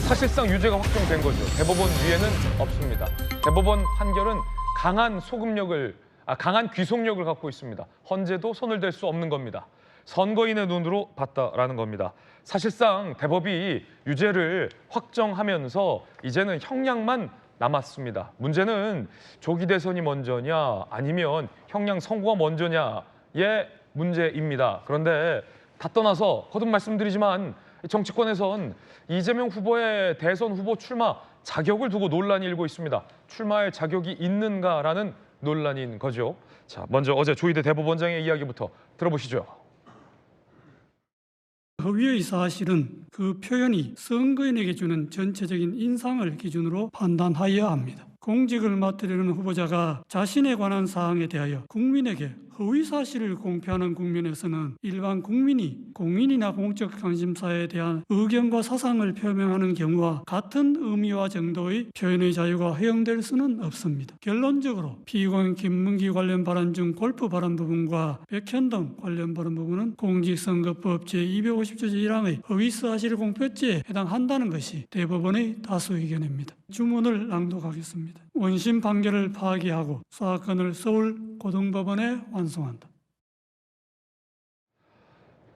사실상 유죄가 확정된 거죠. 대법원 위에는 없습니다. 대법원 판결은 강한 귀속력을 갖고 있습니다. 헌재도 손을 댈 수 없는 겁니다. 선거인의 눈으로 봤다라는 겁니다. 사실상 대법이 유죄를 확정하면서 이제는 형량만 남았습니다. 문제는 조기 대선이 먼저냐 아니면 형량 선고가 먼저냐의 문제입니다. 그런데 다 떠나서 거듭 말씀드리지만 정치권에선 이재명 후보의 대선 후보 출마 자격을 두고 논란이 일고 있습니다. 출마할 자격이 있는가라는 논란인 거죠. 자, 먼저 어제 조희대 대법원장의 이야기부터 들어보시죠. 허위의 사실은 그 표현이 선거인에게 주는 전체적인 인상을 기준으로 판단하여야 합니다. 공직을 맡으려는 후보자가 자신에 관한 사항에 대하여 국민에게 허위 사실을 공표하는 국면에서는 일반 국민이 공인이나 공적 관심사에 대한 의견과 사상을 표명하는 경우와 같은 의미와 정도의 표현의 자유가 허용될 수는 없습니다. 결론적으로 피고인 김문기 관련 발언 중 골프 발언 부분과 백현동 관련 발언 부분은 공직선거법 제250조 제1항의 허위 사실 공표죄에 해당한다는 것이 대법원의 다수 의견입니다. 주문을 낭독하겠습니다. 원심 판결을 파기하고 사건을 서울 고등법원에 완송한다.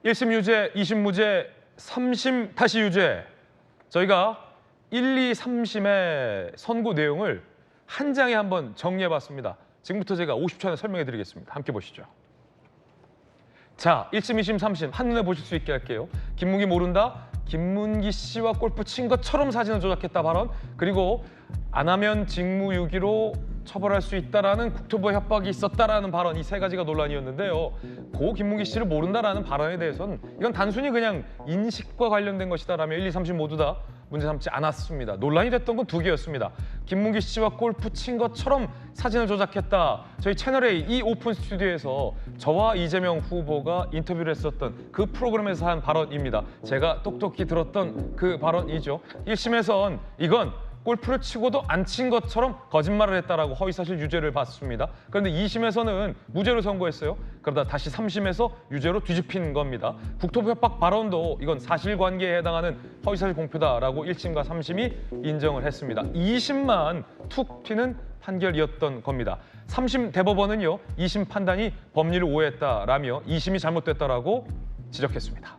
1심 유죄, 2심 무죄, 3심 다시 유죄. 저희가 1, 2, 3심의 선고 내용을 한 장에 한번 정리해봤습니다. 지금부터 제가 50초 안에 설명해드리겠습니다. 함께 보시죠. 자, 1심, 2심, 3심 한눈에 보실 수 있게 할게요. 김문기 모른다. 김문기 씨와 골프 친 것처럼 사진을 조작했다 발언. 그리고 안 하면 직무유기로 처벌할 수 있다라는 국토부 협박이 있었다라는 발언. 이 세 가지가 논란이었는데요. 고 김문기 씨를 모른다라는 발언에 대해서는 이건 단순히 그냥 인식과 관련된 것이다라며 1, 2, 3심 모두 다 문제 삼지 않았습니다. 논란이 됐던 건 두 개였습니다. 김문기 씨와 골프 친 것처럼 사진을 조작했다. 저희 채널A 이 오픈 스튜디오에서 저와 이재명 후보가 인터뷰를 했었던 그 프로그램에서 한 발언입니다. 제가 똑똑히 들었던 그 발언이죠. 1심에선 이건 골프를 치고도 안 친 것처럼 거짓말을 했다라고 허위사실 유죄를 받습니다. 그런데 2심에서는 무죄로 선고했어요. 그러다 다시 3심에서 유죄로 뒤집힌 겁니다. 국토부 협박 발언도 이건 사실관계에 해당하는 허위사실 공표다라고 1심과 3심이 인정을 했습니다. 2심만 툭 튀는 판결이었던 겁니다. 3심 대법원은요, 2심 판단이 법리를 오해했다라며 2심이 잘못됐다라고 지적했습니다.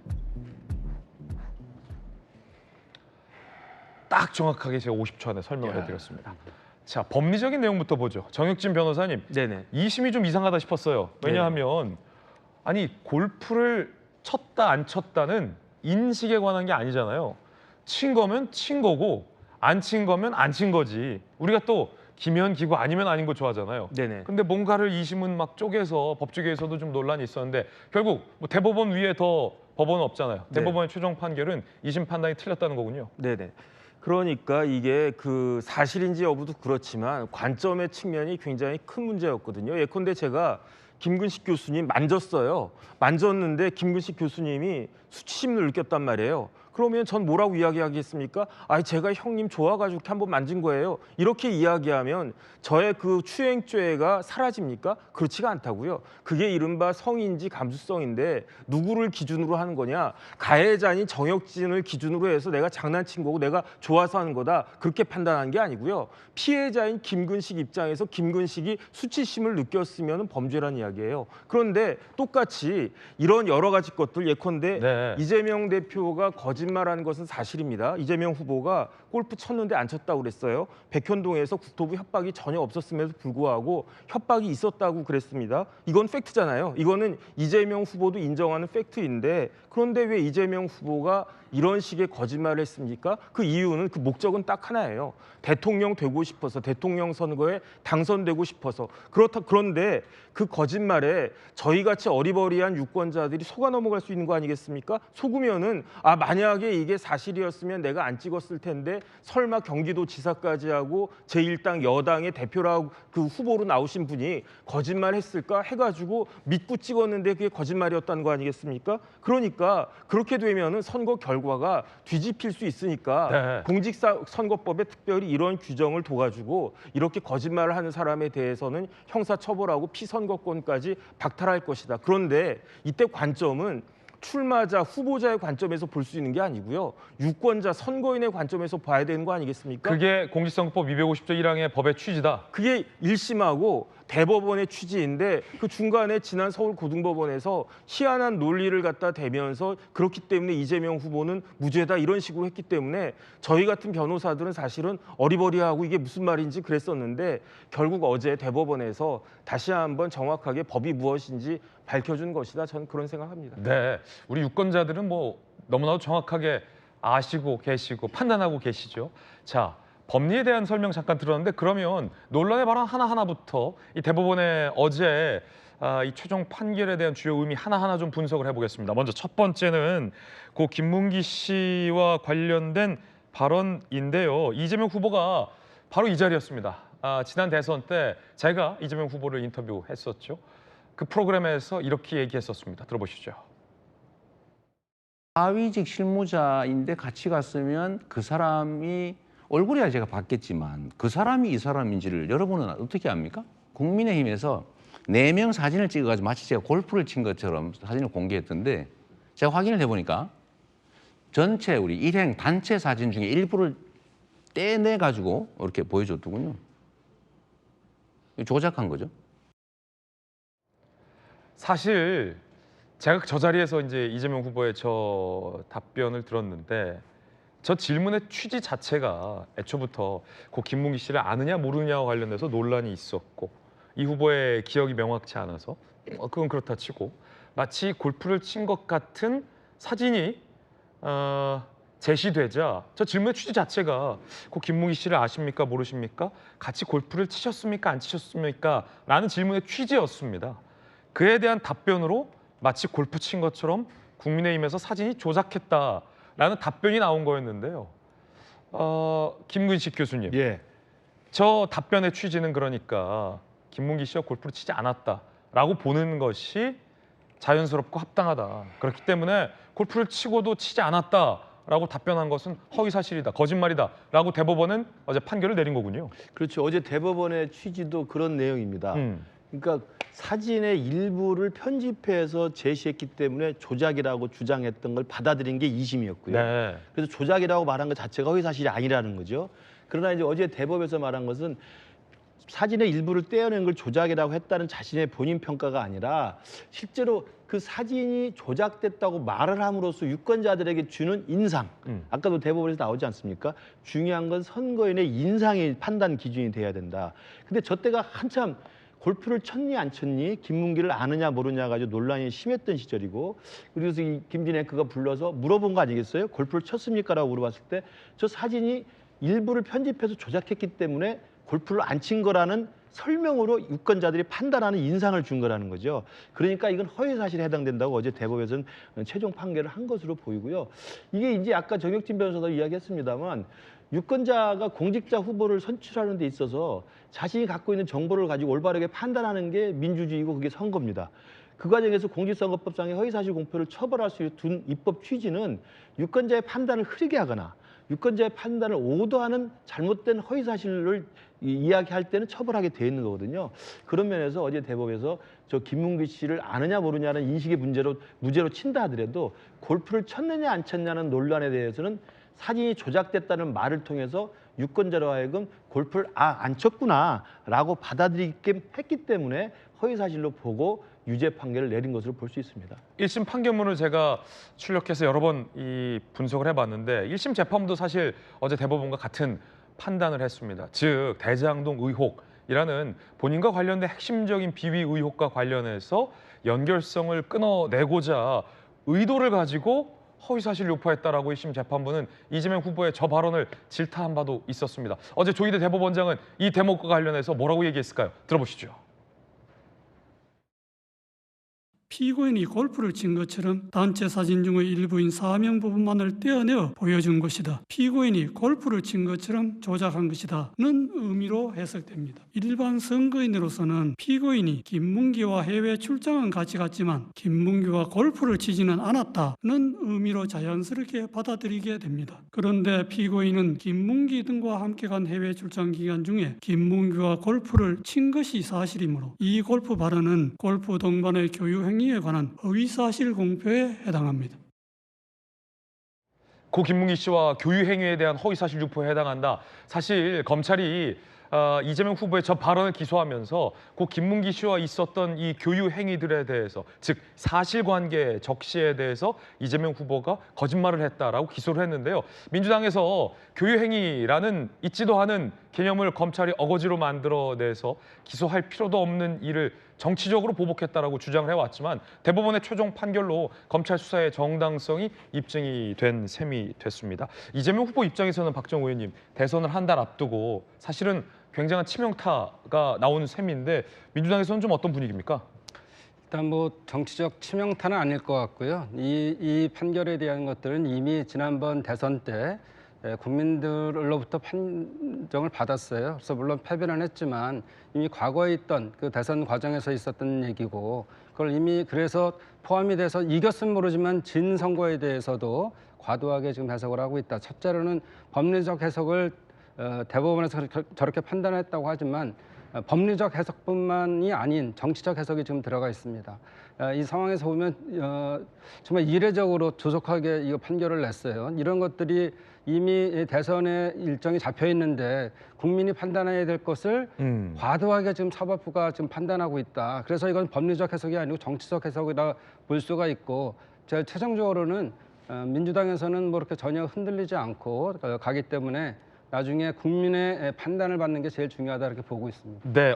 딱 정확하게 제가 50초 안에 설명을 해드렸습니다. 자, 법리적인 내용부터 보죠. 정혁진 변호사님, 네네. 2심이 좀 이상하다 싶었어요. 왜냐하면 아니 골프를 쳤다 안 쳤다는 인식에 관한 게 아니잖아요. 친 거면 친 거고 안 친 거면 안 친 거지. 우리가 또 기면 기고 아니면 아닌 거 좋아하잖아요. 네네. 근데 뭔가를 2심은 막 쪼개서 법조계에서도 좀 논란이 있었는데 결국 뭐 대법원 위에 더 법원은 없잖아요. 네. 대법원의 최종 판결은 2심 판단이 틀렸다는 거군요. 네네. 그러니까 이게 그 사실인지 여부도 그렇지만 관점의 측면이 굉장히 큰 문제였거든요. 예컨대 제가 김근식 교수님 만졌어요. 만졌는데 김근식 교수님이 수치심을 느꼈단 말이에요. 그러면 전 뭐라고 이야기하겠습니까? 아, 제가 형님 좋아가지고 이렇게 한번 만진 거예요. 이렇게 이야기하면 저의 그 추행죄가 사라집니까? 그렇지가 않다고요. 그게 이른바 성인지 감수성인데 누구를 기준으로 하는 거냐? 가해자인 정혁진을 기준으로 해서 내가 장난친 거고 내가 좋아서 하는 거다. 그렇게 판단한 게 아니고요. 피해자인 김근식 입장에서 김근식이 수치심을 느꼈으면 범죄란 이야기예요. 그런데 똑같이 이런 여러 가지 것들 예컨대 네. 이재명 대표가 거짓말한 것은 사실입니다. 이재명 후보가 골프 쳤는데 안 쳤다고 그랬어요. 백현동에서 국토부 협박이 전혀 없었음에도 불구하고 협박이 있었다고 그랬습니다. 이건 팩트잖아요. 이거는 이재명 후보도 인정하는 팩트인데 그런데 왜 이재명 후보가 이런 식의 거짓말을 했습니까? 그 이유는 그 목적은 딱 하나예요. 대통령 되고 싶어서 대통령 선거에 당선되고 싶어서 그런데 그 거짓말에 저희같이 어리버리한 유권자들이 속아 넘어갈 수 있는 거 아니겠습니까? 속으면은 아 만약에 이게 사실이었으면 내가 안 찍었을 텐데 설마 경기도지사까지 하고 제1당 여당의 대표라고 그 후보로 나오신 분이 거짓말했을까 해가지고 믿고 찍었는데 그게 거짓말이었다는 거 아니겠습니까? 그러니까 그렇게 되면은 선거 결과가 뒤집힐 수 있으니까 네. 공직선거법에 특별히 이런 규정을 둬가지고 이렇게 거짓말을 하는 사람에 대해서는 형사처벌하고 피선거권까지 박탈할 것이다. 그런데 이때 관점은 출마자, 후보자의 관점에서 볼 수 있는 게 아니고요. 유권자, 선거인의 관점에서 봐야 되는 거 아니겠습니까? 그게 공직선거법 250조 1항의 법의 취지다. 그게 1심하고 대법원의 취지인데 그 중간에 지난 서울고등법원에서 희한한 논리를 갖다 대면서 그렇기 때문에 이재명 후보는 무죄다 이런 식으로 했기 때문에 저희 같은 변호사들은 사실은 어리버리하고 이게 무슨 말인지 그랬었는데 결국 어제 대법원에서 다시 한번 정확하게 법이 무엇인지 밝혀준 것이다. 저는 그런 생각합니다. 네, 우리 유권자들은 뭐 너무나도 정확하게 아시고 계시고 판단하고 계시죠. 자, 법리에 대한 설명 잠깐 들었는데 그러면 논란의 발언 하나하나부터 이 대법원의 어제 이 최종 판결에 대한 주요 의미 하나하나 좀 분석을 해보겠습니다. 먼저 첫 번째는 고 김문기 씨와 관련된 발언인데요. 이재명 후보가 바로 이 자리였습니다. 지난 대선 때 제가 이재명 후보를 인터뷰했었죠. 그 프로그램에서 이렇게 얘기했었습니다. 들어보시죠. 하위직 실무자인데 같이 갔으면 그 사람이 얼굴이야 제가 봤겠지만 그 사람이 이 사람인지를 여러분은 어떻게 압니까? 국민의힘에서 4명 사진을 찍어가지고 마치 제가 골프를 친 것처럼 사진을 공개했던데 제가 확인을 해보니까 전체 우리 일행 단체 사진 중에 일부를 떼내가지고 이렇게 보여줬더군요. 조작한 거죠. 사실 제가 저 자리에서 이제 이재명 후보의 저 답변을 들었는데 저 질문의 취지 자체가 애초부터 고 김문기 씨를 아느냐 모르느냐와 관련해서 논란이 있었고 이 후보의 기억이 명확치 않아서 그건 그렇다 치고 마치 골프를 친 것 같은 사진이 제시되자 저 질문의 취지 자체가 고 김문기 씨를 아십니까 모르십니까? 같이 골프를 치셨습니까 안 치셨습니까? 라는 질문의 취지였습니다. 그에 대한 답변으로 마치 골프 친 것처럼 국민의힘에서 사진이 조작했다라는 답변이 나온 거였는데요. 김근식 교수님, 예. 저 답변의 취지는 그러니까 김문기 씨가 골프를 치지 않았다라고 보는 것이 자연스럽고 합당하다. 그렇기 때문에 골프를 치고도 치지 않았다라고 답변한 것은 허위 사실이다, 거짓말이다라고 대법원은 어제 판결을 내린 거군요. 그렇죠. 어제 대법원의 취지도 그런 내용입니다. 그러니까 사진의 일부를 편집해서 제시했기 때문에 조작이라고 주장했던 걸 받아들인 게 2심이었고요. 네. 그래서 조작이라고 말한 것 자체가 허위 사실이 아니라는 거죠. 그러나 이제 어제 대법에서 말한 것은 사진의 일부를 떼어낸 걸 조작이라고 했다는 자신의 본인 평가가 아니라 실제로 그 사진이 조작됐다고 말을 함으로써 유권자들에게 주는 인상. 아까도 대법원에서 나오지 않습니까? 중요한 건 선거인의 인상이 판단 기준이 돼야 된다. 근데 저 때가 한참 골프를 쳤니 안 쳤니 김문기를 아느냐 모르냐 가지고 논란이 심했던 시절이고 그래서 이 김진 앵커가 불러서 물어본 거 아니겠어요? 골프를 쳤습니까? 라고 물어봤을 때 저 사진이 일부를 편집해서 조작했기 때문에 골프를 안 친 거라는 설명으로 유권자들이 판단하는 인상을 준 거라는 거죠. 그러니까 이건 허위 사실에 해당된다고 어제 대법에서는 최종 판결을 한 것으로 보이고요. 이게 이제 아까 정혁진 변호사도 이야기했습니다만 유권자가 공직자 후보를 선출하는 데 있어서 자신이 갖고 있는 정보를 가지고 올바르게 판단하는 게 민주주의고 그게 선거입니다. 그 과정에서 공직선거법상의 허위사실 공표를 처벌할 수 둔 입법 취지는 유권자의 판단을 흐리게 하거나 유권자의 판단을 오도하는 잘못된 허위사실을 이야기할 때는 처벌하게 돼 있는 거거든요. 그런 면에서 어제 대법에서 저 김문기 씨를 아느냐 모르냐는 인식의 문제로 무죄로 친다 하더라도 골프를 쳤느냐 안 쳤냐는 논란에 대해서는 사진이 조작됐다는 말을 통해서 유권자로 하여금 골프를 안 쳤구나라고 받아들이게 했기 때문에 허위사실로 보고 유죄 판결을 내린 것으로 볼 수 있습니다. 1심 판결문을 제가 출력해서 여러 번 이 분석을 해봤는데 1심 재판부도 사실 어제 대법원과 같은 판단을 했습니다. 즉 대장동 의혹이라는 본인과 관련된 핵심적인 비위 의혹과 관련해서 연결성을 끊어내고자 의도를 가지고 허위사실을 유포했다라고 1심 재판부는 이재명 후보의 저 발언을 질타한 바도 있었습니다. 어제 조희대 대법원장은 이 대목과 관련해서 뭐라고 얘기했을까요? 들어보시죠. 피고인이 골프를 친 것처럼 단체 사진 중의 일부인 사명 부분만을 떼어내어 보여준 것이다. 피고인이 골프를 친 것처럼 조작한 것이다는 의미로 해석됩니다. 일반 선거인으로서는 피고인이 김문기와 해외 출장은 같이 갔지만 김문기와 골프를 치지는 않았다는 의미로 자연스럽게 받아들이게 됩니다. 그런데 피고인은 김문기 등과 함께 간 해외 출장 기간 중에 김문기와 골프를 친 것이 사실이므로 이 골프 발언은 골프 동반의 교유 행위 행위에 관한 허위사실 공표에 해당합니다. 고 김문기 씨와 교유 행위에 대한 허위사실 유포에 해당한다. 사실 검찰이 이재명 후보의 저 발언을 기소하면서 고 김문기 씨와 있었던 이 교유 행위들에 대해서, 즉 사실관계 적시에 대해서 이재명 후보가 거짓말을 했다라고 기소를 했는데요. 민주당에서 교유 행위라는 있지도 않은 개념을 검찰이 어거지로 만들어내서 기소할 필요도 없는 일을 정치적으로 보복했다라고 주장을 해왔지만 대법원의 최종 판결로 검찰 수사의 정당성이 입증이 된 셈이 됐습니다. 이재명 후보 입장에서는 박정우 의원님, 대선을 한 달 앞두고 사실은 굉장한 치명타가 나온 셈인데 민주당에서는 좀 어떤 분위기입니까? 일단 뭐 정치적 치명타는 아닐 것 같고요. 이 판결에 대한 것들은 이미 지난번 대선 때 국민들로부터 판정을 받았어요. 그래서 물론 패배는 했지만 이미 과거에 있던 그 대선 과정에서 있었던 얘기고, 그걸 이미 그래서 포함이 돼서 이겼으면 모르지만 진 선거에 대해서도 과도하게 지금 해석을 하고 있다. 첫째로는 법리적 해석을 대법원에서 저렇게 판단했다고 하지만 법리적 해석뿐만이 아닌 정치적 해석이 지금 들어가 있습니다. 이 상황에서 보면 정말 이례적으로 조속하게 이거 판결을 냈어요. 이런 것들이 이미 대선에 일정이 잡혀 있는데 국민이 판단해야 될 것을 과도하게 지금 사법부가 지금 판단하고 있다. 그래서 이건 법리적 해석이 아니고 정치적 해석이라 볼 수가 있고, 제가 최종적으로는 민주당에서는 뭐 이렇게 전혀 흔들리지 않고 가기 때문에 나중에 국민의 판단을 받는 게 제일 중요하다 이렇게 보고 있습니다. 네,